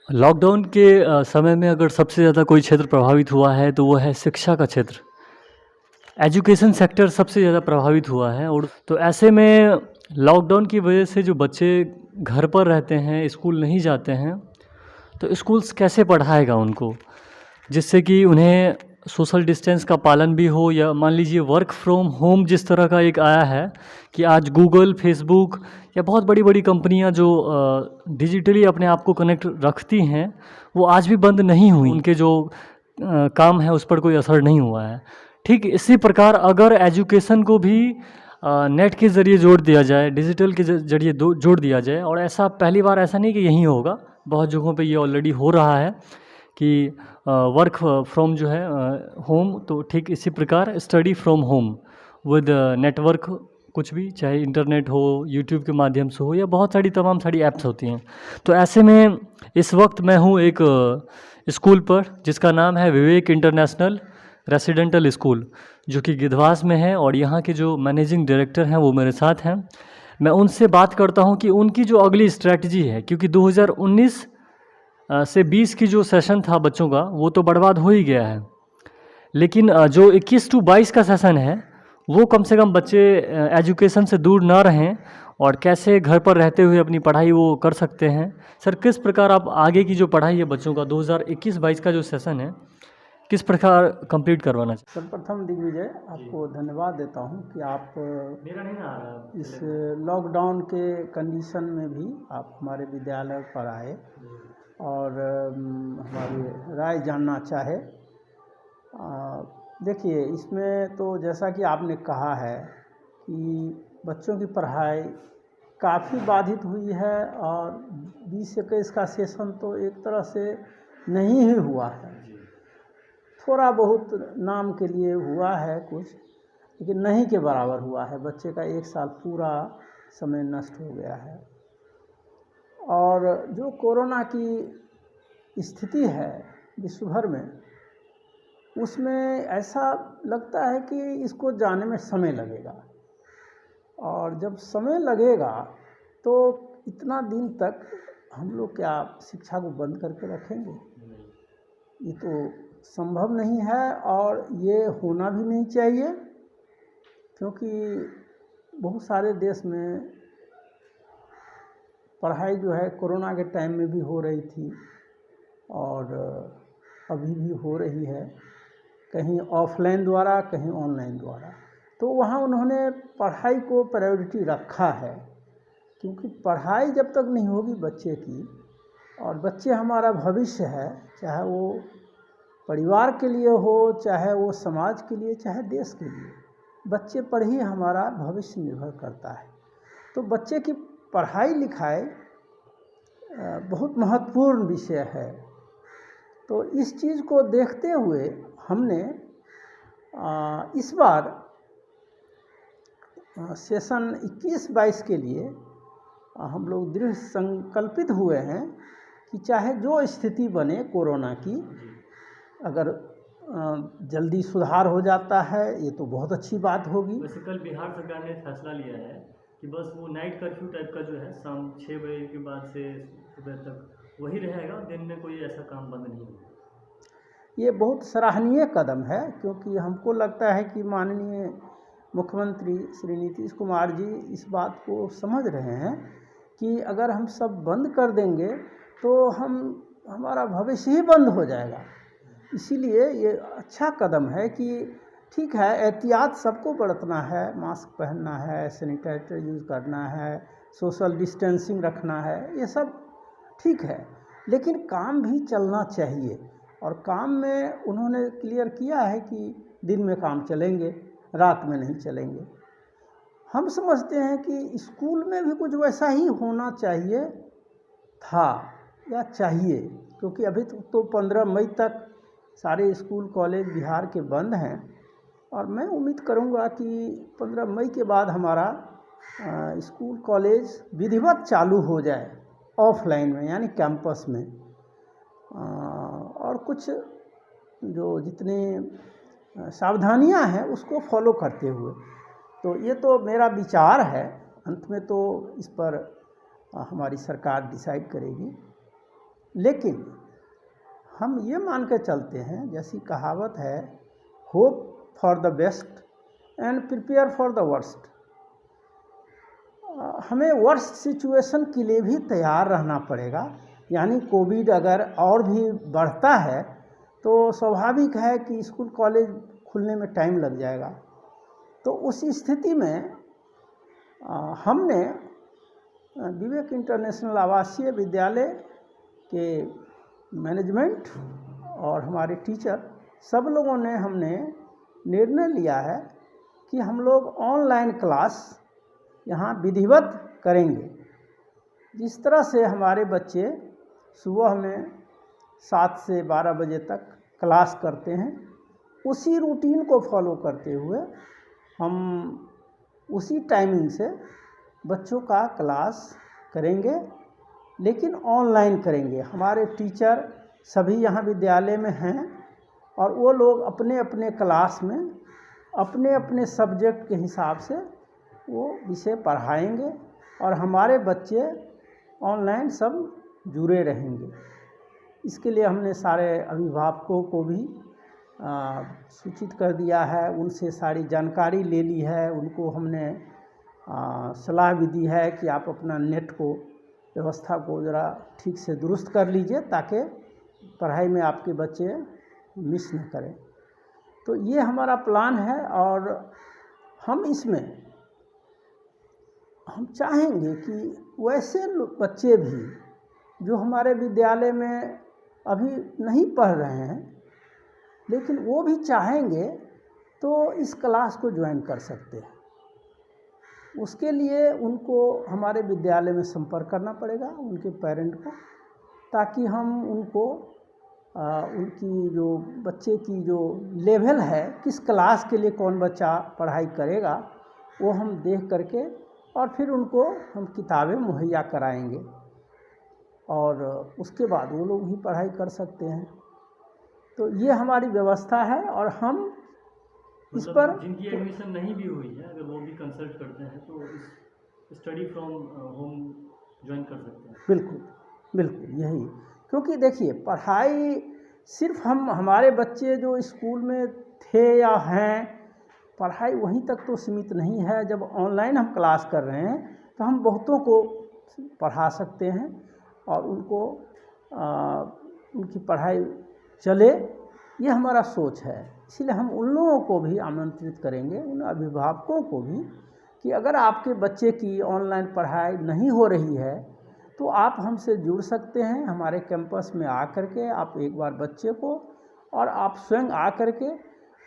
Lockdown के समय में अगर सबसे ज़्यादा कोई क्षेत्र प्रभावित हुआ है तो वो है शिक्षा का क्षेत्र। एजुकेशन सेक्टर सबसे ज़्यादा प्रभावित हुआ है और तो ऐसे में लॉकडाउन की वजह से जो बच्चे घर पर रहते हैं, स्कूल नहीं जाते हैं, तो स्कूल्स कैसे पढ़ाएगा उनको? जिससे कि उन्हें सोशल डिस्टेंस का पालन भी हो या मान लीजिए वर्क फ्रॉम होम जिस तरह का एक आया है कि आज गूगल, फेसबुक या बहुत बड़ी-बड़ी कंपनियां जो डिजिटली अपने आप को कनेक्ट रखती हैं, वो आज भी बंद नहीं हुई। उनके जो काम है उस पर कोई असर नहीं हुआ है। ठीक इसी प्रकार अगर एजुकेशन को भी नेट के ज़रिए जोड़ दिया जाए, डिजिटल के ज़रिए जोड़ दिया जाए और ऐसा पहली बार ऐसा नहीं कि यहीं होगा, बहुत जगहों पे ये ऑलरेडी हो रहा है कि वर्क फ्रॉम जो है होम, तो ठीक इसी प्रकार study from home with network, कुछ भी चाहे इंटरनेट हो, यूट्यूब के माध्यम से हो या बहुत सारी तमाम सारी ऐप्स होती हैं। तो ऐसे में इस वक्त मैं हूँ एक स्कूल पर जिसका नाम है विवेक इंटरनेशनल रेसिडेंटल स्कूल, जो कि गिद्धवास में है और यहाँ के जो मैनेजिंग डायरेक्टर हैं वो मेरे साथ हैं। मैं उनसे बात करता हूँ कि उनकी जो अगली स्ट्रैटेजी है, क्योंकि 2019 से 20 की जो सेशन था बच्चों का वो तो बर्बाद हो ही गया है, लेकिन जो 21 टू 22 का सेशन है वो कम से कम बच्चे एजुकेशन से दूर ना रहें और कैसे घर पर रहते हुए अपनी पढ़ाई वो कर सकते हैं। सर, किस प्रकार आप आगे की जो पढ़ाई है बच्चों का 2021-22 का जो सेशन है किस प्रकार कंप्लीट करवाना चाहिए? सर्वप्रथम दिग्विजय, आपको धन्यवाद देता हूं कि आप मेरा नहीं आ रहा इस लॉकडाउन के कंडीशन में भी आप हमारे विद्यालय पर आए और हमारी राय जानना चाहे। देखिए, इसमें तो जैसा कि आपने कहा है कि बच्चों की पढ़ाई काफ़ी बाधित हुई है और 20-21 का सेशन तो एक तरह से नहीं ही हुआ है, थोड़ा बहुत नाम के लिए हुआ है कुछ, लेकिन नहीं के बराबर हुआ है। बच्चे का एक साल पूरा समय नष्ट हो गया है। और जो कोरोना की स्थिति है विश्व भर में, उसमें ऐसा लगता है कि इसको जाने में समय लगेगा और जब समय लगेगा तो इतना दिन तक हम लोग क्या शिक्षा को बंद करके रखेंगे? ये तो संभव नहीं है और ये होना भी नहीं चाहिए, क्योंकि बहुत सारे देश में पढ़ाई जो है कोरोना के टाइम में भी हो रही थी और अभी भी हो रही है, कहीं ऑफलाइन द्वारा कहीं ऑनलाइन द्वारा। तो वहाँ उन्होंने पढ़ाई को प्रायोरिटी रखा है, क्योंकि पढ़ाई जब तक नहीं होगी बच्चे की, और बच्चे हमारा भविष्य है, चाहे वो परिवार के लिए हो, चाहे वो समाज के लिए, चाहे देश के लिए, बच्चे पर ही हमारा भविष्य निर्भर करता है। तो बच्चे की पढ़ाई लिखाई बहुत महत्वपूर्ण विषय है। तो इस चीज़ को देखते हुए हमने इस बार सेशन 21-22 के लिए हम लोग दृढ़ संकल्पित हुए हैं कि चाहे जो स्थिति बने कोरोना की, अगर जल्दी सुधार हो जाता है ये तो बहुत अच्छी बात होगी। वैसे कल बिहार सरकार ने फैसला लिया है कि बस वो नाइट कर्फ्यू टाइप का जो है शाम 6 बजे के बाद से सुबह तक वही रहेगा, दिन में कोई ऐसा काम बंद नहीं होगा। ये बहुत सराहनीय कदम है, क्योंकि हमको लगता है कि माननीय मुख्यमंत्री श्री नीतीश कुमार जी इस बात को समझ रहे हैं कि अगर हम सब बंद कर देंगे तो हमारा भविष्य ही बंद हो जाएगा। इसीलिए ये अच्छा कदम है कि ठीक है, एहतियात सबको बरतना है, मास्क पहनना है, सैनिटाइजर यूज़ करना है, सोशल डिस्टेंसिंग रखना है, ये सब ठीक है, लेकिन काम भी चलना चाहिए। और काम में उन्होंने क्लियर किया है कि दिन में काम चलेंगे, रात में नहीं चलेंगे। हम समझते हैं कि स्कूल में भी कुछ वैसा ही होना चाहिए था या चाहिए, क्योंकि अभी तो 15 मई तक सारे स्कूल कॉलेज बिहार के बंद हैं और मैं उम्मीद करूंगा कि 15 मई के बाद हमारा स्कूल कॉलेज विधिवत चालू हो जाए ऑफलाइन में, यानी कैंपस में, और कुछ जो जितने सावधानियां हैं उसको फॉलो करते हुए। तो ये तो मेरा विचार है, अंत में तो इस पर हमारी सरकार डिसाइड करेगी। लेकिन हम ये मान के चलते हैं, जैसी कहावत है, hope for the best and prepare for the worst. हमें वर्स्ट सिचुएशन के लिए भी तैयार रहना पड़ेगा। यानी कोविड अगर और भी बढ़ता है तो स्वाभाविक है कि स्कूल कॉलेज खुलने में टाइम लग जाएगा। तो उस स्थिति में हमने विवेक इंटरनेशनल आवासीय विद्यालय के मैनेजमेंट और हमारे टीचर सब लोगों ने हमने निर्णय लिया है कि हम लोग ऑनलाइन क्लास यहाँ विधिवत करेंगे। जिस तरह से हमारे बच्चे सुबह में 7 से 12 बजे तक क्लास करते हैं, उसी रूटीन को फॉलो करते हुए हम उसी टाइमिंग से बच्चों का क्लास करेंगे, लेकिन ऑनलाइन करेंगे। हमारे टीचर सभी यहाँ विद्यालय में हैं और वो लोग अपने अपने क्लास में अपने अपने सब्जेक्ट के हिसाब से वो विषय पढ़ाएंगे और हमारे बच्चे ऑनलाइन सब जुड़े रहेंगे। इसके लिए हमने सारे अभिभावकों को भी सूचित कर दिया है, उनसे सारी जानकारी ले ली है। उनको हमने सलाह भी दी है कि आप अपना नेट को व्यवस्था को ज़रा ठीक से दुरुस्त कर लीजिए ताकि पढ़ाई में आपके बच्चे मिस न करें। तो ये हमारा प्लान है और हम इसमें हम चाहेंगे कि वैसे बच्चे भी जो हमारे विद्यालय में अभी नहीं पढ़ रहे हैं लेकिन वो भी चाहेंगे तो इस क्लास को ज्वाइन कर सकते हैं। उसके लिए उनको हमारे विद्यालय में संपर्क करना पड़ेगा, उनके पेरेंट को, ताकि हम उनको उनकी जो बच्चे की जो लेवल है, किस क्लास के लिए कौन बच्चा पढ़ाई करेगा, वो हम देख करके और फिर उनको हम किताबें मुहैया कराएंगे और उसके बाद वो लोग भी पढ़ाई कर सकते हैं। तो ये हमारी व्यवस्था है और हम इस पर जिनकी एडमिशन नहीं भी हुई है अगर वो भी कंसल्ट करते हैं तो इस स्टडी फ्रॉम होम ज्वाइन कर सकते हैं। बिल्कुल बिल्कुल यही, क्योंकि देखिए पढ़ाई सिर्फ हमारे बच्चे जो स्कूल में थे या हैं, पढ़ाई वहीं तक तो सीमित नहीं है। जब ऑनलाइन हम क्लास कर रहे हैं तो हम बहुतों को पढ़ा सकते हैं और उनको उनकी पढ़ाई चले, ये हमारा सोच है। इसलिए हम उन लोगों को भी आमंत्रित करेंगे, उन अभिभावकों को भी, कि अगर आपके बच्चे की ऑनलाइन पढ़ाई नहीं हो रही है तो आप हमसे जुड़ सकते हैं। हमारे कैंपस में आ करके आप एक बार बच्चे को और आप स्वयं आ करके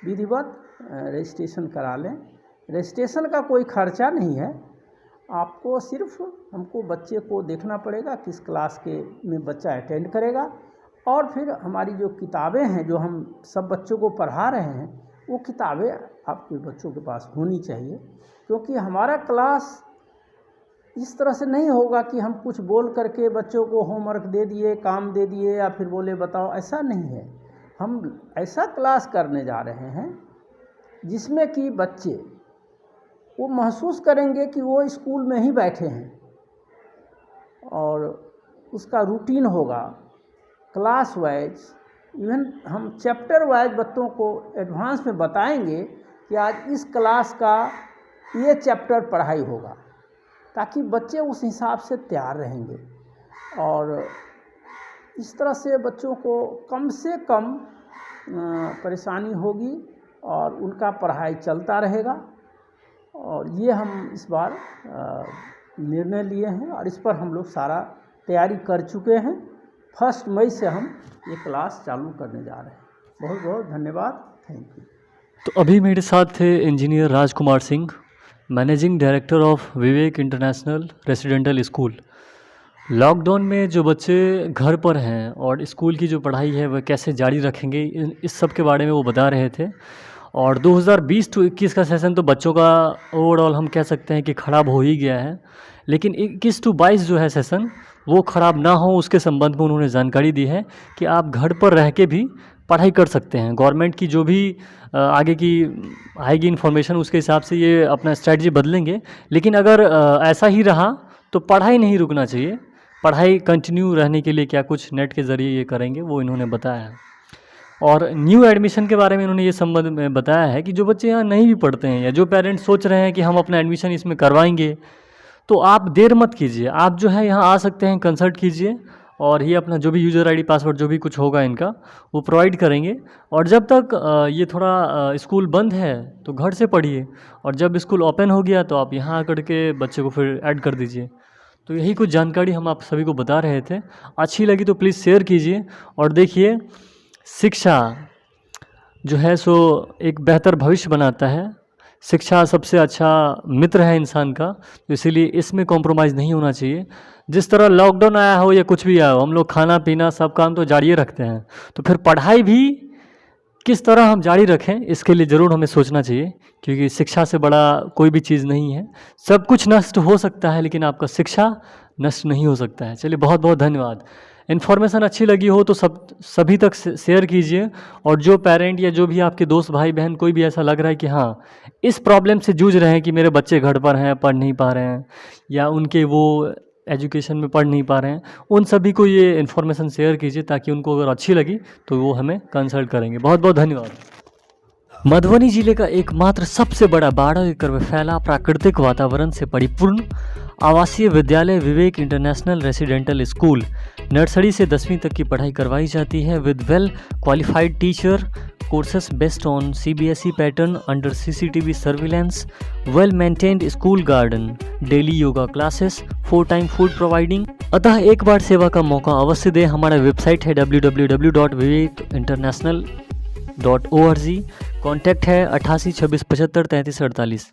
विधिवत रजिस्ट्रेशन करा लें। रजिस्ट्रेशन का कोई खर्चा नहीं है, आपको सिर्फ हमको बच्चे को देखना पड़ेगा किस क्लास के में बच्चा अटेंड करेगा और फिर हमारी जो किताबें हैं जो हम सब बच्चों को पढ़ा रहे हैं वो किताबें आपके बच्चों के पास होनी चाहिए। क्योंकि हमारा क्लास इस तरह से नहीं होगा कि हम कुछ बोल करके बच्चों को होमवर्क दे दिए, काम दे दिए या फिर बोले बताओ, ऐसा नहीं है। हम ऐसा क्लास करने जा रहे हैं जिसमें कि बच्चे वो महसूस करेंगे कि वो स्कूल में ही बैठे हैं और उसका रूटीन होगा क्लास वाइज। इवन हम चैप्टर वाइज बच्चों को एडवांस में बताएंगे कि आज इस क्लास का ये चैप्टर पढ़ाई होगा, ताकि बच्चे उस हिसाब से तैयार रहेंगे और इस तरह से बच्चों को कम से कम परेशानी होगी और उनका पढ़ाई चलता रहेगा। और ये हम इस बार निर्णय लिए हैं और इस पर हम लोग सारा तैयारी कर चुके हैं। 1 मई से हम ये क्लास चालू करने जा रहे हैं। बहुत बहुत धन्यवाद, थैंक यू। तो अभी मेरे साथ थे engineer Rajkumar Singh, managing director of Vivek international residential school. Lockdown में जो बच्चे घर पर हैं और स्कूल की जो पढ़ाई है वह कैसे जारी रखेंगे, इस सब के बारे में वो बता रहे थे। और 2020-21 का सेशन तो बच्चों का ओवरऑल हम कह सकते हैं कि ख़राब हो ही गया है, लेकिन 21-22 जो है सेशन वो ख़राब ना हो उसके संबंध में उन्होंने जानकारी दी है कि आप घर पर रह के भी पढ़ाई कर सकते हैं। गवर्नमेंट की जो भी आगे की आएगी इन्फॉर्मेशन उसके हिसाब से ये अपना स्ट्रैटेजी बदलेंगे, लेकिन अगर ऐसा ही रहा तो पढ़ाई नहीं रुकना चाहिए। पढ़ाई कंटिन्यू रहने के लिए क्या कुछ नेट के ज़रिए ये करेंगे वो इन्होंने बताया है। और न्यू एडमिशन के बारे में इन्होंने ये संबंध में बताया है कि जो बच्चे यहाँ नहीं भी पढ़ते हैं या जो पेरेंट्स सोच रहे हैं कि हम अपना एडमिशन इसमें करवाएंगे, तो आप देर मत कीजिए, आप जो है यहाँ आ सकते हैं, कंसल्ट कीजिए और ये अपना जो भी यूज़र आईडी पासवर्ड जो भी कुछ होगा इनका वो प्रोवाइड करेंगे। और जब तक ये थोड़ा स्कूल बंद है तो घर से पढ़िए, और जब स्कूल ओपन हो गया तो आप यहाँ आकर के बच्चे को फिर ऐड कर दीजिए। तो यही कुछ जानकारी हम आप सभी को बता रहे थे। अच्छी लगी तो प्लीज़ शेयर कीजिए। और देखिए, शिक्षा जो है सो एक बेहतर भविष्य बनाता है। शिक्षा सबसे अच्छा मित्र है इंसान का, तो इसीलिए इसमें कॉम्प्रोमाइज़ नहीं होना चाहिए। जिस तरह लॉकडाउन आया हो या कुछ भी आया हो, हम लोग खाना पीना सब काम तो जारी रखते हैं, तो फिर पढ़ाई भी किस तरह हम जारी रखें इसके लिए ज़रूर हमें सोचना चाहिए, क्योंकि शिक्षा से बड़ा कोई भी चीज़ नहीं है। सब कुछ नष्ट हो सकता है लेकिन आपका शिक्षा नष्ट नहीं हो सकता है। चलिए, बहुत बहुत धन्यवाद। इन्फॉर्मेशन अच्छी लगी हो तो सभी तक शेयर कीजिए। और जो पेरेंट या जो भी आपके दोस्त भाई बहन कोई भी ऐसा लग रहा है कि हाँ इस प्रॉब्लम से जूझ रहे हैं कि मेरे बच्चे घर पर हैं, पढ़ नहीं पा रहे हैं या उनके वो एजुकेशन में पढ़ नहीं पा रहे हैं, उन सभी को ये इन्फॉर्मेशन शेयर कीजिए ताकि उनको अगर अच्छी लगी तो वो हमें कंसल्ट करेंगे। बहुत बहुत धन्यवाद। मधुबनी जिले का एकमात्र सबसे बड़ा 12 एकड़ में फैला प्राकृतिक वातावरण से परिपूर्ण आवासीय विद्यालय विवेक इंटरनेशनल रेसिडेंटल स्कूल नर्सरी से 10वीं तक की पढ़ाई करवाई जाती है with well qualified teacher, courses based on CBSE pattern under CCTV surveillance, well maintained school garden, daily yoga classes, 4 time food providing. अतः एक बार सेवा का मौका अवश्य दें। हमारा वेबसाइट है www.vivekinternational.org। कॉन्टैक्ट है 88 26 75 33 48।